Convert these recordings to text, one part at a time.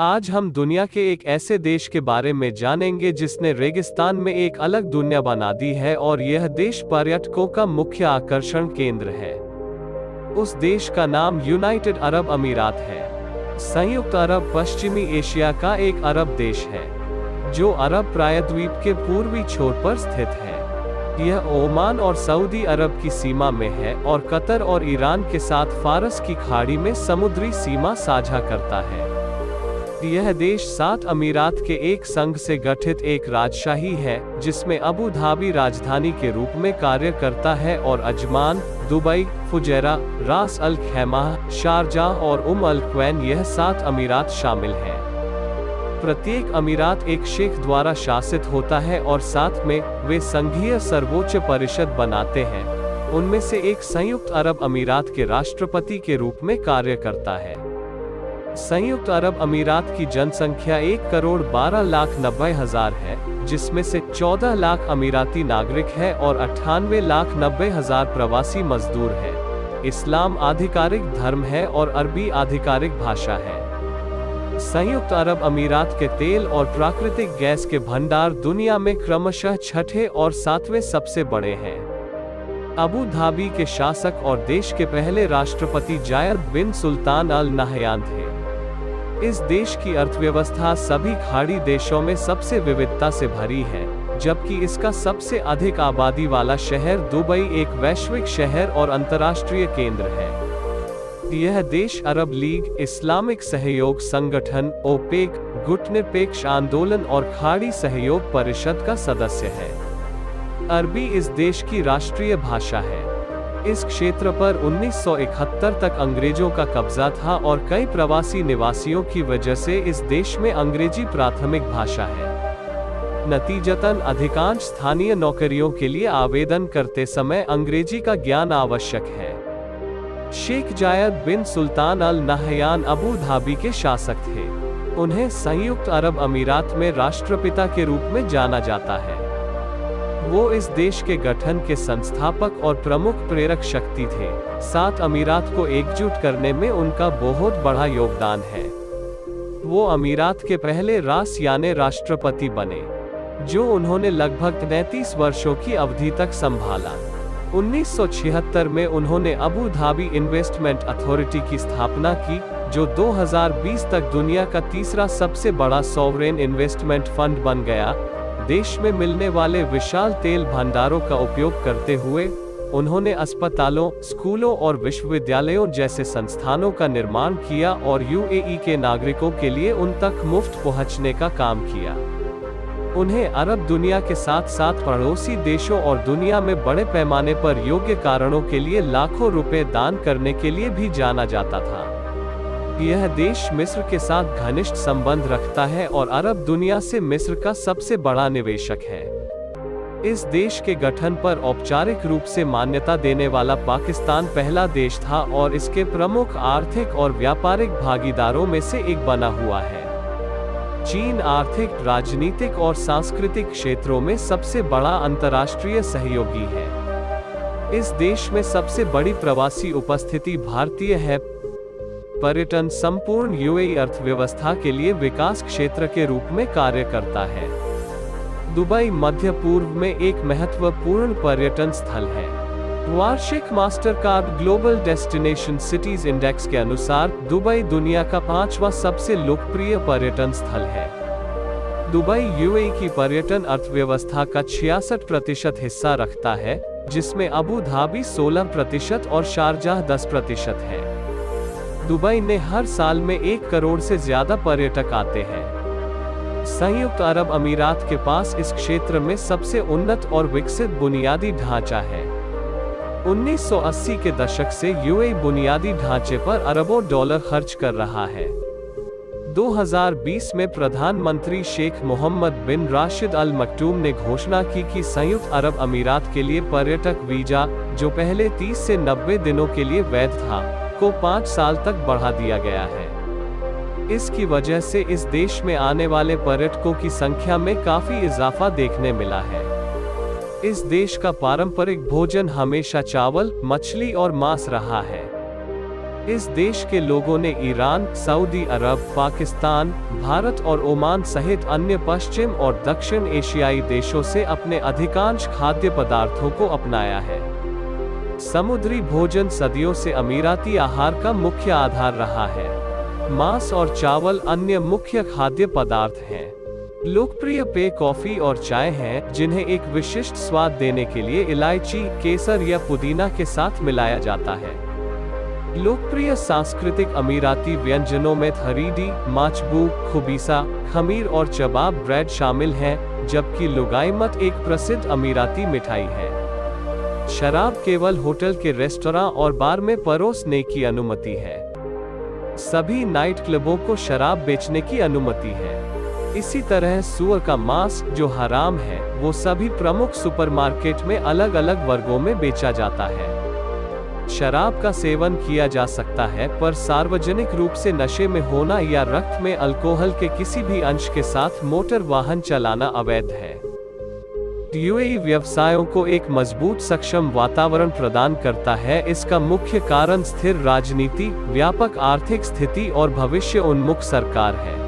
आज हम दुनिया के एक ऐसे देश के बारे में जानेंगे जिसने रेगिस्तान में एक अलग दुनिया बना दी है और यह देश पर्यटकों का मुख्य आकर्षण केंद्र है। उस देश का नाम यूनाइटेड अरब अमीरात है। संयुक्त अरब पश्चिमी एशिया का एक अरब देश है जो अरब प्रायद्वीप के पूर्वी छोर पर स्थित है। यह ओमान और सऊदी अरब की सीमा में है और कतर और ईरान के साथ फारस की खाड़ी में समुद्री सीमा साझा करता है। यह देश 7 अमीरात के एक संघ से गठित एक राजशाही है जिसमें अबू धाबी राजधानी के रूप में कार्य करता है और अजमान, दुबई, फुजैरा, रास अल खैमा, शारजाह और अल क्वैन यह 7 अमीरात शामिल हैं। प्रत्येक अमीरात एक शेख द्वारा शासित होता है और साथ में वे संघीय सर्वोच्च परिषद बनाते हैं। उनमें से एक संयुक्त अरब अमीरात के राष्ट्रपति के रूप में कार्य करता है। संयुक्त अरब अमीरात की जनसंख्या 1,12,90,000 है, जिसमें से 14 लाख अमीराती नागरिक है और 98,90,000 प्रवासी मजदूर हैं। इस्लाम आधिकारिक धर्म है और अरबी आधिकारिक भाषा है। संयुक्त अरब अमीरात के तेल और प्राकृतिक गैस के भंडार दुनिया में क्रमशः छठे और 7वें सबसे बड़े हैं। अबू धाबी के शासक और देश के पहले राष्ट्रपति जायद बिन सुल्तान अल नाहयान थे। इस देश की अर्थव्यवस्था सभी खाड़ी देशों में सबसे विविधता से भरी है, जबकि इसका सबसे अधिक आबादी वाला शहर दुबई एक वैश्विक शहर और अंतर्राष्ट्रीय केंद्र है। यह देश अरब लीग, इस्लामिक सहयोग संगठन, ओपेक, गुटनिरपेक्ष आंदोलन और खाड़ी सहयोग परिषद का सदस्य है। अरबी इस देश की राष्ट्रीय भाषा है। इस क्षेत्र पर 1971 तक अंग्रेजों का कब्जा था और कई प्रवासी निवासियों की वजह से इस देश में अंग्रेजी प्राथमिक भाषा है। नतीजतन अधिकांश स्थानीय नौकरियों के लिए आवेदन करते समय अंग्रेजी का ज्ञान आवश्यक है। शेख जायद बिन सुल्तान अल नाहयान अबू धाबी के शासक थे। उन्हें संयुक्त अरब अमीरात में राष्ट्रपिता के रूप में जाना जाता है। वो इस देश के गठन के संस्थापक और प्रमुख प्रेरक शक्ति थे। 7 अमीरात को एकजुट करने में उनका बहुत बड़ा योगदान है। वो अमीरात के पहले रास याने राष्ट्रपति बने, जो उन्होंने लगभग 33 वर्षों की अवधि तक संभाला। 1976 में उन्होंने अबू धाबी इन्वेस्टमेंट अथॉरिटी की स्थापना की, जो 2020 तक दुनिया का तीसरा सबसे बड़ा सॉवरेन इन्वेस्टमेंट फंड बन गया। देश में मिलने वाले विशाल तेल भंडारों का उपयोग करते हुए उन्होंने अस्पतालों, स्कूलों और विश्वविद्यालयों जैसे संस्थानों का निर्माण किया और यूएई के नागरिकों के लिए उन तक मुफ्त पहुंचने का काम किया। उन्हें अरब दुनिया के साथ साथ पड़ोसी देशों और दुनिया में बड़े पैमाने पर योग्य कारणों के लिए लाखों रुपए दान करने के लिए भी जाना जाता था। यह देश मिस्र के साथ घनिष्ठ संबंध रखता है और अरब दुनिया से मिस्र का सबसे बड़ा निवेशक है। इस देश के गठन पर औपचारिक रूप से मान्यता देने वाला पाकिस्तान पहला देश था और इसके प्रमुख आर्थिक और व्यापारिक भागीदारों में से एक बना हुआ है। चीन आर्थिक, राजनीतिक और सांस्कृतिक क्षेत्रों में सबसे बड़ा अंतर्राष्ट्रीय सहयोगी है। इस देश में सबसे बड़ी प्रवासी उपस्थिति भारतीय है। पर्यटन संपूर्ण यूएई अर्थव्यवस्था के लिए विकास क्षेत्र के रूप में कार्य करता है। दुबई मध्य पूर्व में एक महत्वपूर्ण पर्यटन स्थल है। वार्षिक Mastercard global destination cities index के अनुसार दुबई दुनिया का 5वां सबसे लोकप्रिय पर्यटन स्थल है। दुबई यूएई की पर्यटन अर्थव्यवस्था का 66% हिस्सा रखता है, जिसमें अबू धाबी 16% और शारजाह 10% है। दुबई में हर साल में 1 करोड़ से ज्यादा पर्यटक आते हैं। संयुक्त अरब अमीरात के पास इस क्षेत्र में सबसे उन्नत और विकसित बुनियादी ढांचा है। 1980 के दशक से यूएई बुनियादी ढांचे पर अरबों डॉलर खर्च कर रहा है। 2020 में प्रधानमंत्री शेख मोहम्मद बिन राशिद अल मक्टूम ने घोषणा की कि संयुक्त अरब अमीरात के लिए पर्यटक वीजा, जो पहले 30 से 90 दिनों के लिए वैध था, को 5 साल तक बढ़ा दिया गया है। इसकी वजह से इस देश में आने वाले पर्यटकों की संख्या में काफी इजाफा देखने मिला है। इस देश का पारंपरिक भोजन हमेशा चावल, मछली और मांस रहा है। इस देश के लोगों ने ईरान, सऊदी अरब, पाकिस्तान, भारत और ओमान सहित अन्य पश्चिम और दक्षिण एशियाई देशों से अपने अधिकांश खाद्य पदार्थों को अपनाया है। समुद्री भोजन सदियों से अमीराती आहार का मुख्य आधार रहा है। मांस और चावल अन्य मुख्य खाद्य पदार्थ हैं। लोकप्रिय पेय कॉफी और चाय हैं, जिन्हें एक विशिष्ट स्वाद देने के लिए इलायची, केसर या पुदीना के साथ मिलाया जाता है। लोकप्रिय सांस्कृतिक अमीराती व्यंजनों में थरीडी, माचबू, खुबीसा, खमीर और चबाब ब्रेड शामिल हैं, जबकि लुगाइमत एक प्रसिद्ध अमीराती मिठाई है। शराब केवल होटल के रेस्तरां और बार में परोसने की अनुमति है। सभी नाइट क्लबों को शराब बेचने की अनुमति है। इसी तरह सूअर का मांस, जो हराम है, वो सभी प्रमुख सुपरमार्केट में अलग अलग वर्गों में बेचा जाता है। शराब का सेवन किया जा सकता है, पर सार्वजनिक रूप से नशे में होना या रक्त में अल्कोहल के किसी भी अंश के साथ मोटर वाहन चलाना अवैध है। यूएई व्यवसायों को एक मजबूत सक्षम वातावरण प्रदान करता है। इसका मुख्य कारण स्थिर राजनीति, व्यापक आर्थिक स्थिति और भविष्य उन्मुख सरकार है।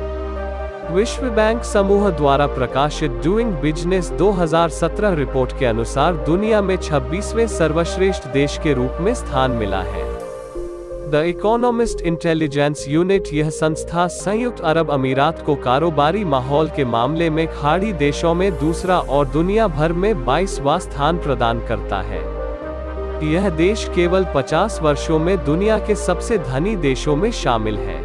विश्व बैंक समूह द्वारा प्रकाशित डूइंग बिजनेस 2017 रिपोर्ट के अनुसार दुनिया में 26वें सर्वश्रेष्ठ देश के रूप में स्थान मिला है। द इकोनॉमिस्ट इंटेलिजेंस यूनिट यह संस्था संयुक्त अरब अमीरात को कारोबारी माहौल के मामले में खाड़ी देशों में दूसरा और दुनिया भर में 22वां स्थान प्रदान करता है। यह देश केवल 50 वर्षों में दुनिया के सबसे धनी देशों में शामिल है।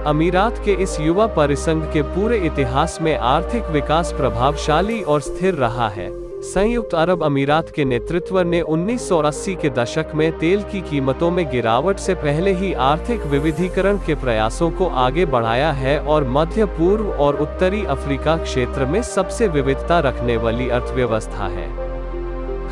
अमीरात के इस युवा परिसंघ के पूरे इतिहास में आर्थिक विकास प्रभावशाली और स्थिर रहा है। संयुक्त अरब अमीरात के नेतृत्व ने 1980 के दशक में तेल की कीमतों में गिरावट से पहले ही आर्थिक विविधीकरण के प्रयासों को आगे बढ़ाया है और मध्य पूर्व और उत्तरी अफ्रीका क्षेत्र में सबसे विविधता रखने वाली अर्थव्यवस्था है।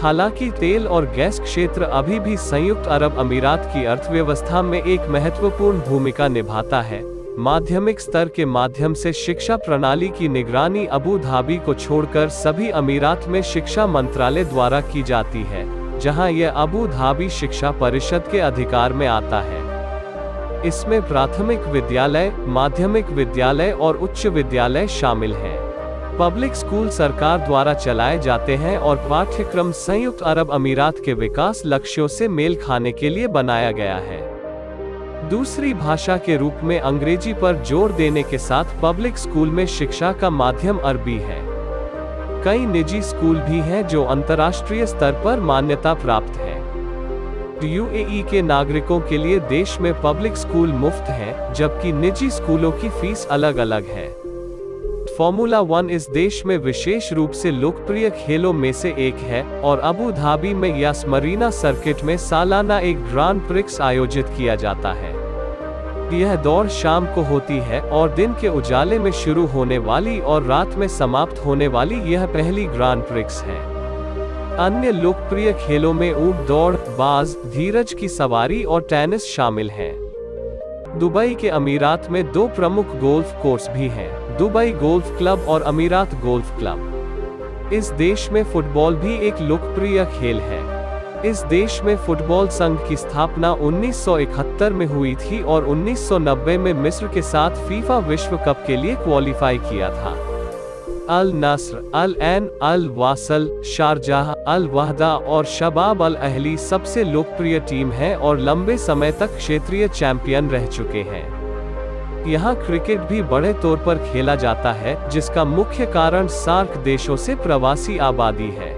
हालांकि तेल और गैस क्षेत्र अभी भी संयुक्त अरब अमीरात की अर्थव्यवस्था में एक महत्वपूर्ण भूमिका निभाता है। माध्यमिक स्तर के माध्यम से शिक्षा प्रणाली की निगरानी अबू धाबी को छोड़कर सभी अमीरात में शिक्षा मंत्रालय द्वारा की जाती है, जहां यह अबू धाबी शिक्षा परिषद के अधिकार में आता है। इसमें प्राथमिक विद्यालय, माध्यमिक विद्यालय और उच्च विद्यालय शामिल हैं। पब्लिक स्कूल सरकार द्वारा चलाए जाते हैं और पाठ्यक्रम संयुक्त अरब अमीरात के विकास लक्ष्यों से मेल खाने के लिए बनाया गया है। दूसरी भाषा के रूप में अंग्रेजी पर जोर देने के साथ पब्लिक स्कूल में शिक्षा का माध्यम अरबी है। कई निजी स्कूल भी हैं जो अंतर्राष्ट्रीय स्तर पर मान्यता प्राप्त हैं। यूएई के नागरिकों के लिए देश में पब्लिक स्कूल मुफ्त हैं, जबकि निजी स्कूलों की फीस अलग अलग है। फॉर्मूला 1 इस देश में विशेष रूप से लोकप्रिय खेलों में से एक है और अबू धाबी में यास मरीना सर्किट में सालाना एक ग्रांड प्रिक्स आयोजित किया जाता है। यह दौड़ शाम को होती है और दिन के उजाले में शुरू होने वाली और रात में समाप्त होने वाली यह पहली ग्रांड प्रिक्स है। अन्य लोकप्रिय खेलों में ऊंट दौड़, बाज, धीरज की सवारी और टेनिस शामिल हैं। दुबई के अमीरात में 2 प्रमुख गोल्फ कोर्स भी हैं, दुबई गोल्फ क्लब और अमीरात गोल्फ क्लब। इस देश में फुटबॉल भी एक लोकप्रिय खेल है। इस देश में फुटबॉल संघ की स्थापना 1971 में हुई थी और 1990 में मिस्र के साथ फीफा विश्व कप के लिए क्वालिफाई किया था। अल नस्र, अल ऐन, अल वासल, शारजाह, अल वहदा और शबाब अल अहली सबसे लोकप्रिय टीम है और लंबे समय तक क्षेत्रीय चैंपियन रह चुके हैं। यहाँ क्रिकेट भी बड़े तौर पर खेला जाता है, जिसका मुख्य कारण सार्क देशों से प्रवासी आबादी है।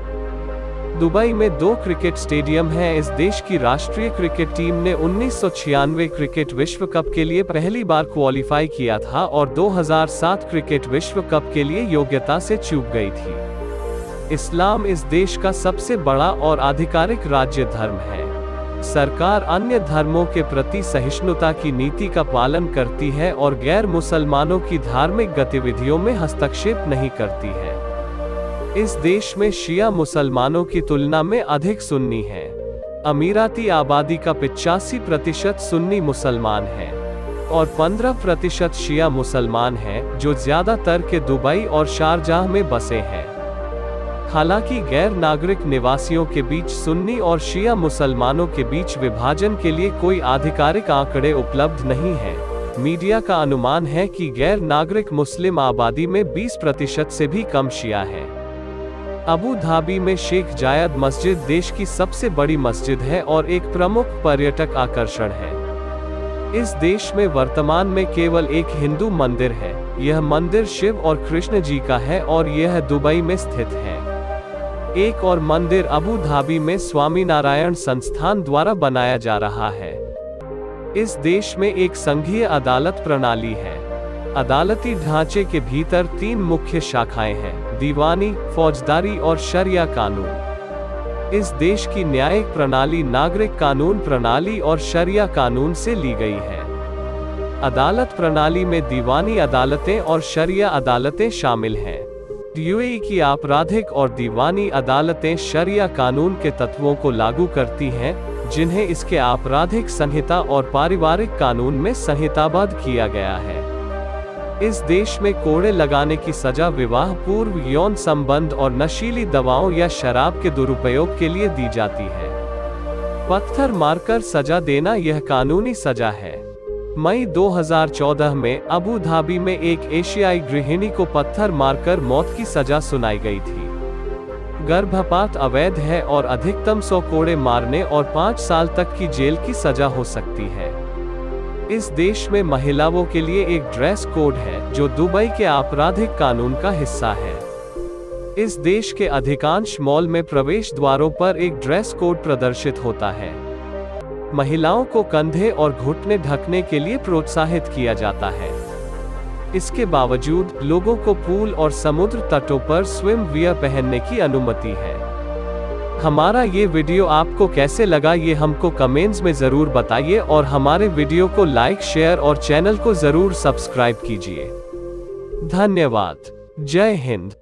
दुबई में 2 क्रिकेट स्टेडियम हैं। इस देश की राष्ट्रीय क्रिकेट टीम ने 1996 क्रिकेट विश्व कप के लिए पहली बार क्वालिफाई किया था और 2007 क्रिकेट विश्व कप के लिए योग्यता से चूक गई थी। इस्लाम इस देश का सबसे बड़ा और आधिकारिक राज्य धर्म है। सरकार अन्य धर्मों के प्रति सहिष्णुता की नीति का पालन करती है और गैर मुसलमानों की धार्मिक गतिविधियों में हस्तक्षेप नहीं करती है। इस देश में शिया मुसलमानों की तुलना में अधिक सुन्नी हैं। अमीराती आबादी का 85% सुन्नी मुसलमान हैं और 15% शिया मुसलमान हैं, जो ज्यादातर के दुबई और शारजाह में बसे हैं। हालांकि गैर नागरिक निवासियों के बीच सुन्नी और शिया मुसलमानों के बीच विभाजन के लिए कोई आधिकारिक आंकड़े उपलब्ध नहीं हैं। मीडिया का अनुमान है कि गैर नागरिक मुस्लिम आबादी में 20% से भी कम शिया है। अबू धाबी में शेख जायद मस्जिद देश की सबसे बड़ी मस्जिद है और एक प्रमुख पर्यटक आकर्षण है। इस देश में वर्तमान में केवल एक हिंदू मंदिर है। यह मंदिर शिव और कृष्ण जी का है और यह दुबई में स्थित है। एक और मंदिर अबू धाबी में स्वामीनारायण संस्थान द्वारा बनाया जा रहा है। इस देश में एक संघीय अदालत प्रणाली है। अदालती ढांचे के भीतर 3 मुख्य शाखाएं हैं: दीवानी, फौजदारी और शरिया कानून। इस देश की न्यायिक प्रणाली नागरिक कानून प्रणाली और शरिया कानून से ली गई है। अदालत प्रणाली में दीवानी अदालतें और शरिया अदालतें शामिल हैं। यूएई की आपराधिक और दीवानी अदालतें शरिया कानून के तत्वों को लागू करती हैं, जिन्हें इसके आपराधिक संहिता और पारिवारिक कानून में संहिताबद्ध किया गया है। इस देश में कोड़े लगाने की सजा विवाह पूर्व यौन संबंध और नशीली दवाओं या शराब के दुरुपयोग के लिए दी जाती है। पत्थर मारकर सजा देना यह कानूनी सजा है। मई 2014 में अबू धाबी में एक एशियाई गृहिणी को पत्थर मारकर मौत की सजा सुनाई गई थी। गर्भपात अवैध है और अधिकतम 100 कोड़े मारने और 5 साल तक की जेल की सजा हो सकती है। इस देश में महिलाओं के लिए एक ड्रेस कोड है, जो दुबई के आपराधिक कानून का हिस्सा है। इस देश के अधिकांश मॉल में प्रवेश द्वारों पर एक ड्रेस कोड प्रदर्शित होता है। महिलाओं को कंधे और घुटने ढकने के लिए प्रोत्साहित किया जाता है। इसके बावजूद लोगों को पूल और समुद्र तटों पर स्विम वियर पहनने की अनुमति है। हमारा ये वीडियो आपको कैसे लगा ये हमको कमेंट्स में जरूर बताइए और हमारे वीडियो को लाइक, शेयर और चैनल को जरूर सब्सक्राइब कीजिए। धन्यवाद। जय हिंद।